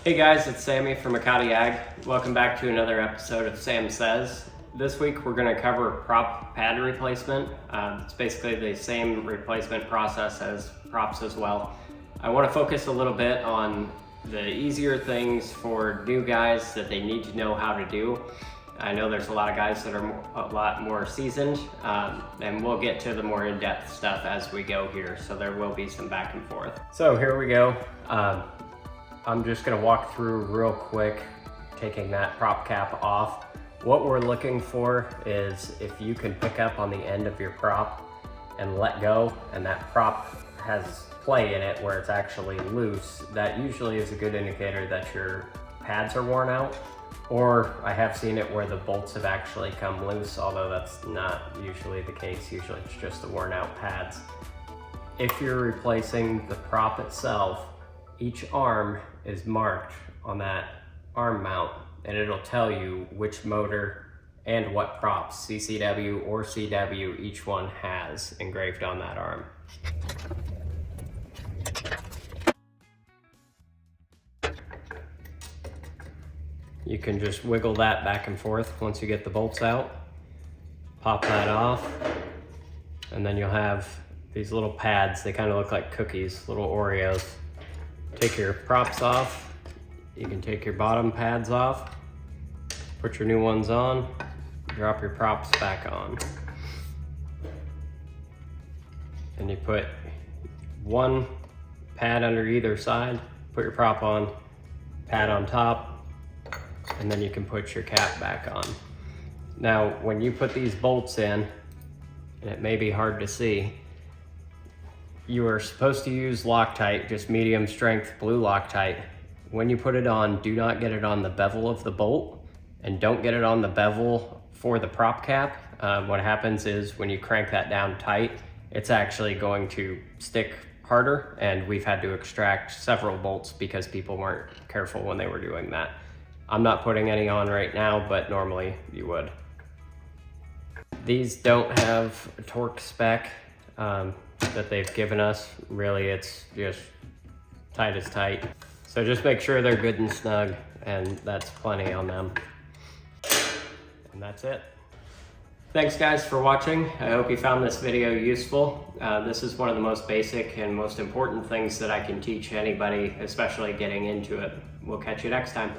Hey guys, it's Sammy from Akadi Ag. Welcome back to another episode of Sam Says. This week we're going to cover prop pad replacement. It's basically the same replacement process as props as well. I want to focus a little bit on the easier things for new guys that they need to know how to do. I know there's a lot of guys that are a lot more seasoned, and we'll get to the more in-depth stuff as we go here, so there will be some back and forth. So here we go. I'm just gonna walk through real quick, taking that prop cap off. What we're looking for is if you can pick up on the end of your prop and let go, and that prop has play in it where it's actually loose, that usually is a good indicator that your pads are worn out. Or I have seen it where the bolts have actually come loose, although that's not usually the case. Usually it's just the worn out pads. If you're replacing the prop itself, each arm is marked on that arm mount, and it'll tell you which motor and what props, CCW or CW, each one has engraved on that arm. You can just wiggle that back and forth once you get the bolts out. Pop that off, and then you'll have these little pads. They kind of look like cookies, little Oreos. Take your props off. You can take your bottom pads off, put your new ones on, drop your props back on. And you put one pad under either side, put your prop on, pad on top, and then you can put your cap back on. Now, when you put these bolts in, and it may be hard to see, you are supposed to use Loctite, just medium strength blue Loctite. When you put it on, do not get it on the bevel of the bolt, and don't get it on the bevel for the prop cap. What happens is when you crank that down tight, it's actually going to stick harder, and we've had to extract several bolts because people weren't careful when they were doing that. I'm not putting any on right now, but normally you would. These don't have a torque spec that they've given us. Really, it's just tight as tight. So just make sure they're good and snug, and that's plenty on them. And that's it. Thanks guys for watching. I hope you found this video useful. This is one of the most basic and most important things that I can teach anybody, especially getting into it. We'll catch you next time.